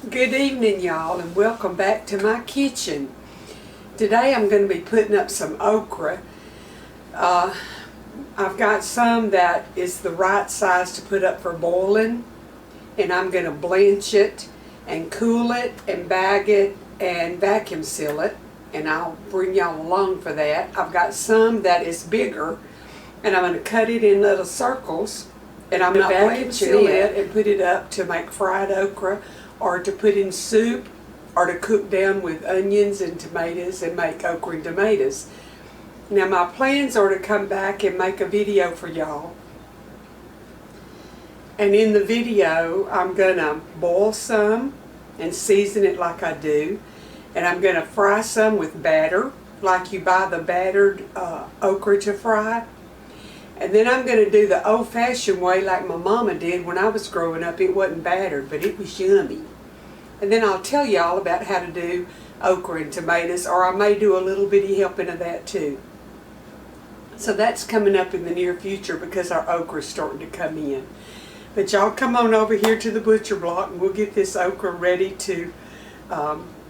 Good evening, y'all, and welcome back to my kitchen. Today I'm going to be putting up some okra. I've got some that is the right size to put up for boiling, and I'm going to blanch it and cool it and bag it and vacuum seal it, and I'll bring y'all along for that. I've got some that is bigger, and I'm going to cut it in little circles, and I'm going to vacuum seal it and put it up to make fried okra, or to put in soup, or to cook down with onions and tomatoes and make okra and tomatoes. Now my plans are to come back and make a video for y'all. And in the video I'm gonna boil some and season it like I do. And I'm gonna fry some with batter, like you buy the battered okra to fry. And then I'm going to do the old-fashioned way like my mama did when I was growing up. It wasn't battered, but it was yummy. And then I'll tell y'all about how to do okra and tomatoes, or I may do a little bitty helping of that too. So that's coming up in the near future because our okra is starting to come in. But y'all come on over here to the butcher block and we'll get this okra ready to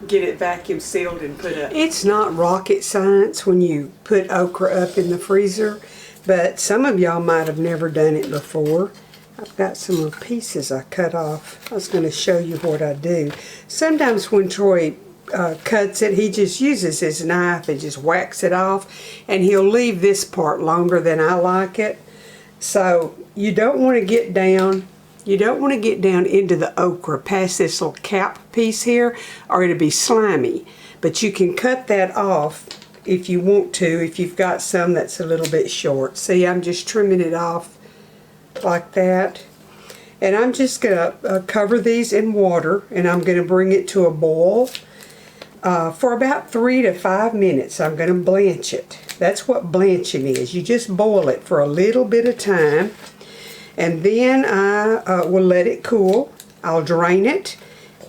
get it vacuum sealed and put up. It's not rocket science when you put okra up in the freezer. But some of y'all might have never done it before. I've got some little pieces I cut off. I was going to show you what I do. Sometimes when Troy cuts it, he just uses his knife and just whacks it off. And he'll leave this part longer than I like it. So you don't want to get down. You don't want to get down into the okra past this little cap piece here, or it'll be slimy. But you can cut that off if you want to, if you've got some that's a little bit short. See, I'm just trimming it off like that. And I'm just going to cover these in water, and I'm going to bring it to a boil for about 3 to 5 minutes. I'm going to blanch it. That's what blanching is. You just boil it for a little bit of time, and then I will let it cool. I'll drain it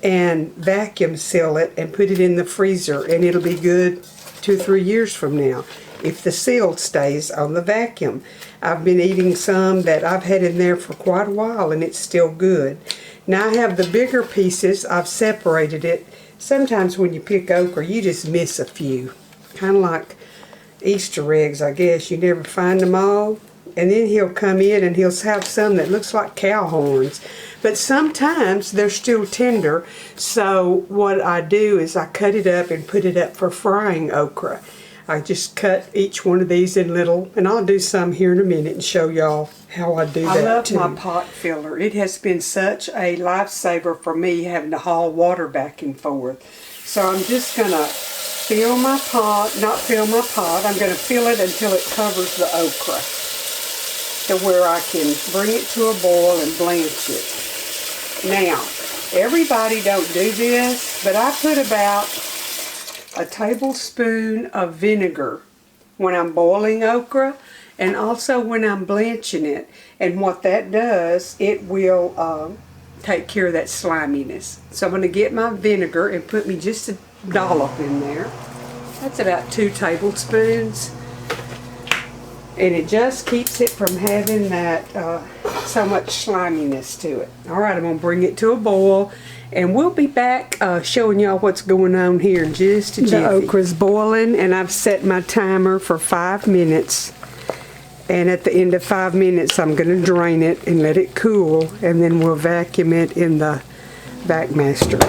and vacuum seal it and put it in the freezer, and it'll be good 2 or 3 years from now if the seal stays on the vacuum. I've been eating some that I've had in there for quite a while and it's still good. Now I have the bigger pieces. I've separated it. Sometimes when you pick okra you just miss a few, kind of like Easter eggs, I guess. You never find them all. And then he'll come in and he'll have some that looks like cow horns. But sometimes they're still tender. So what I do is I cut it up and put it up for frying okra. I just cut each one of these in little, and I'll do some here in a minute and show y'all how I do that too. I love my pot filler. It has been such a lifesaver for me having to haul water back and forth. So I'm just going to fill my pot, not fill my pot, I'm going to fill it until it covers the okra, to where I can bring it to a boil and blanch it. Now, everybody don't do this, but I put about a tablespoon of vinegar when I'm boiling okra, and also when I'm blanching it. And what that does, it will take care of that sliminess. So I'm going to get my vinegar and put me just a dollop in there. That's about 2 tablespoons. And it just keeps it from having that so much sliminess to it. Alright, I'm going to bring it to a boil, and we'll be back showing y'all what's going on here in just a jiffy. The okra's boiling, and I've set my timer for 5 minutes. And at the end of 5 minutes, I'm going to drain it and let it cool, and then we'll vacuum it in the vacmaster.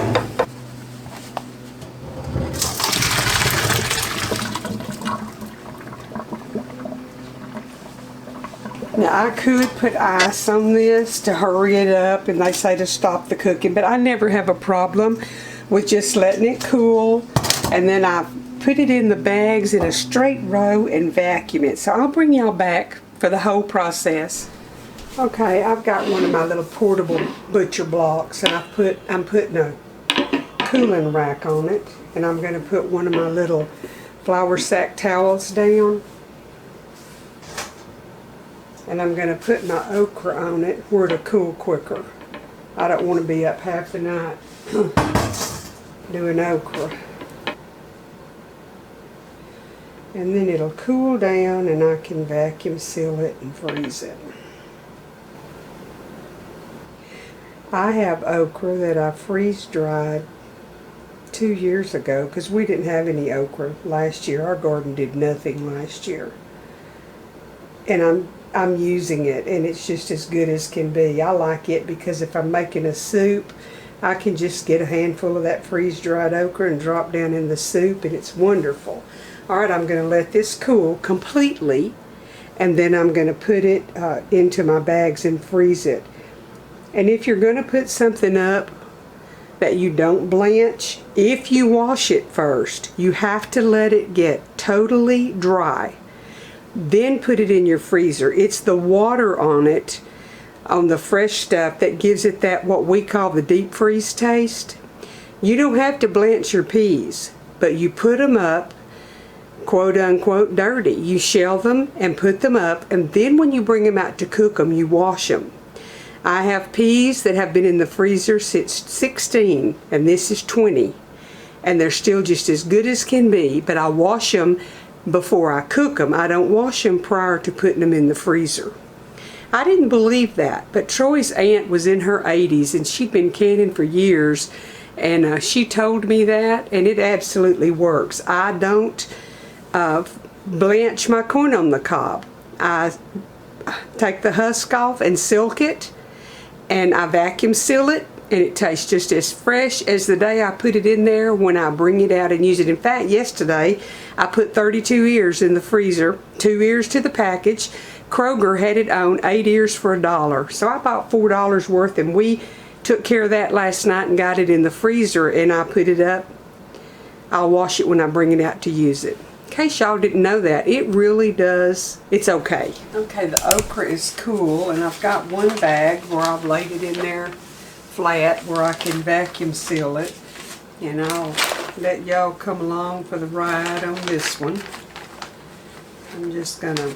Now I could put ice on this to hurry it up, and they say to stop the cooking, but I never have a problem with just letting it cool, and then I put it in the bags in a straight row and vacuum it. So I'll bring y'all back for the whole process. Okay, I've got one of my little portable butcher blocks, and I'm putting a cooling rack on it, and I'm going to put one of my little flour sack towels down. And I'm going to put my okra on it where it'll cool quicker. I don't want to be up half the night doing okra. And then it'll cool down and I can vacuum seal it and freeze it. I have okra that I freeze dried 2 years ago because we didn't have any okra last year. Our garden did nothing last year. And I'm using it, and it's just as good as can be. I like it because if I'm making a soup, I can just get a handful of that freeze-dried okra and drop down in the soup, and it's wonderful. Alright, I'm going to let this cool completely, and then I'm going to put it into my bags and freeze it. And if you're going to put something up that you don't blanch, if you wash it first, you have to let it get totally dry. Then put it in your freezer. It's the water on it, on the fresh stuff, that gives it that what we call the deep freeze taste. You don't have to blanch your peas, but you put them up, quote unquote, dirty. You shell them and put them up, and then when you bring them out to cook them, you wash them. I have peas that have been in the freezer since 16, and this is 20, and they're still just as good as can be, but I wash them before I cook them. I don't wash them prior to putting them in the freezer. I didn't believe that, but Troy's aunt was in her 80s, and she'd been canning for years, and she told me that, and it absolutely works. I don't blanch my corn on the cob. I take the husk off and silk it, and I vacuum seal it, and it tastes just as fresh as the day I put it in there when I bring it out and use it. In fact, yesterday I put 32 ears in the freezer, 2 ears to the package. Kroger had it on 8 ears for $1. So I bought $4 worth, and we took care of that last night and got it in the freezer, and I put it up. I'll wash it when I bring it out to use it. In case y'all didn't know that, it really does. It's okay. Okay, the okra is cool, and I've got one bag where I've laid it in there flat where I can vacuum seal it, and I'll let y'all come along for the ride on this one. I'm just gonna,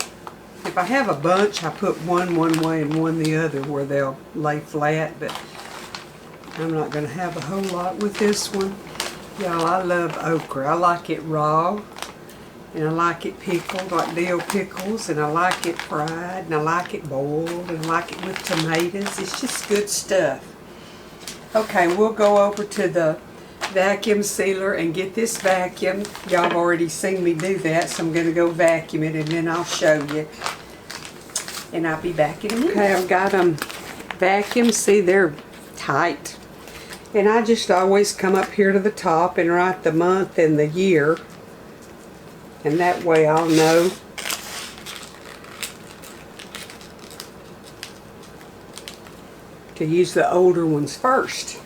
if I have a bunch, I put one way and one the other where they'll lay flat, but I'm not gonna have a whole lot with this one. Y'all, I love okra. I like it raw, and I like it pickled like dill pickles, and I like it fried, and I like it boiled, and I like it with tomatoes. It's just good stuff. Okay, we'll go over to the vacuum sealer and get this vacuum. Y'all have already seen me do that, so I'm going to go vacuum it, and then I'll show you. And I'll be back in a minute. Okay, I've got them vacuumed. See, they're tight. And I just always come up here to the top and write the month and the year. And that way I'll know to use the older ones first.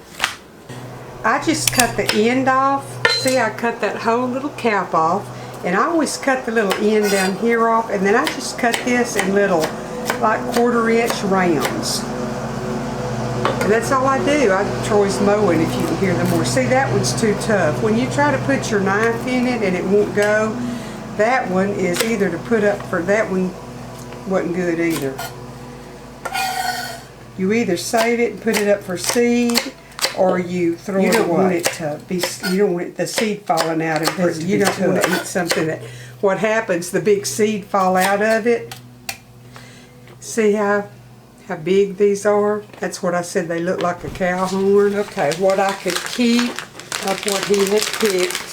I just cut the end off. See, I cut that whole little cap off, and I always cut the little end down here off, and then I just cut this in little, like 1/4-inch rounds. And that's all I do. Troy's mowing, if you can hear them more. See, that one's too tough. When you try to put your knife in it and it won't go, that one is either to put up for, that one wasn't good either. You either save it and put it up for seed, or you throw it away. You don't want it to be, you don't want the seed falling out of it. You don't want to eat something that, what happens, the big seed fall out of it. See how big these are? That's what I said, they look like a cow horn. Okay, what I could keep of what he had picked,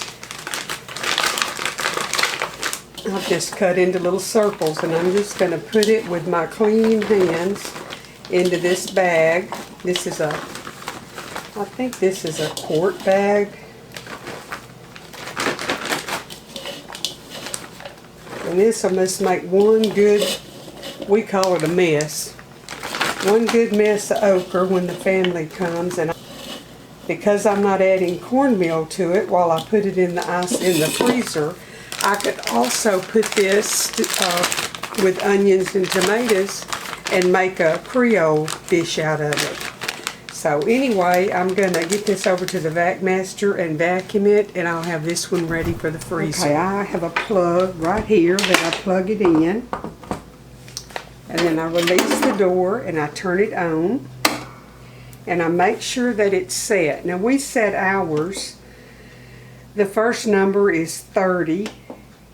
I've just cut into little circles, and I'm just going to put it with my clean hands into this bag. This is a, I think this is a quart bag. And this I must make one good, we call it a mess. One good mess of okra when the family comes, and because I'm not adding cornmeal to it while I put it in the ice in the freezer, I could also put this with onions and tomatoes and make a Creole dish out of it. So anyway, I'm going to get this over to the vacmaster and vacuum it, and I'll have this one ready for the freezer. Okay, I have a plug right here that I plug it in. And then I release the door and I turn it on. And I make sure that it's set. Now we set ours. The first number is 30.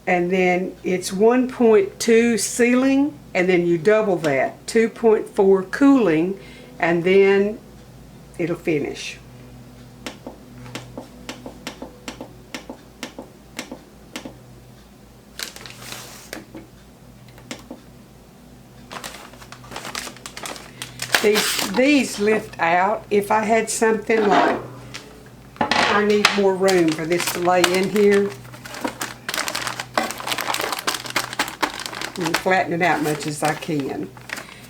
And then it's 1.2 sealing, and then you double that, 2.4 cooling, and then it'll finish. These lift out. If I had something like, I need more room for this to lay in here, and flatten it out much as I can.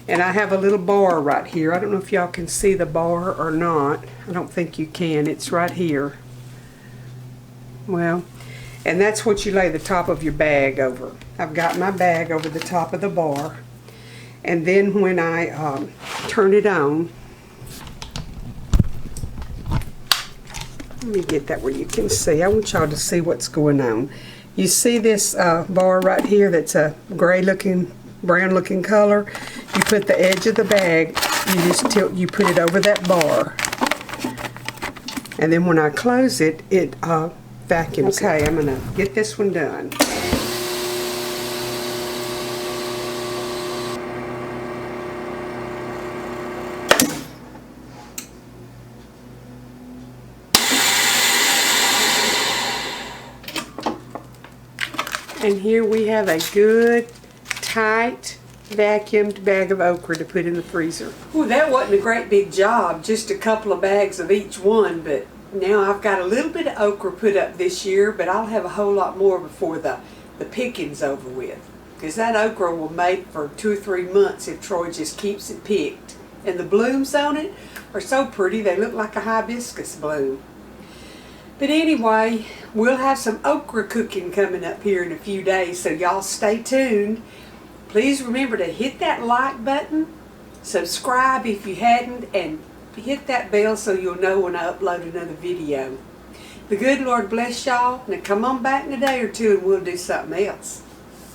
And I have a little bar right here. I don't know if y'all can see the bar or not. I don't think you can. It's right here. Well, and that's what you lay the top of your bag over. I've got my bag over the top of the bar. And then when I turn it on, let me get that where you can see. I want y'all to see what's going on. You see this bar right here that's a gray looking, brown looking color? You put the edge of the bag, you just tilt, you put it over that bar. And then when I close it, it vacuums. Okay, I'm gonna get this one done. And here we have a good, tight, vacuumed bag of okra to put in the freezer. Well, that wasn't a great big job, just a couple of bags of each one, but now I've got a little bit of okra put up this year, but I'll have a whole lot more before the picking's over with. Because that okra will make for 2 or 3 months if Troy just keeps it picked. And the blooms on it are so pretty, they look like a hibiscus bloom. But anyway, we'll have some okra cooking coming up here in a few days, so y'all stay tuned. Please remember to hit that like button, subscribe if you hadn't, and hit that bell so you'll know when I upload another video. The good Lord bless y'all. Now come on back in a day or two and we'll do something else.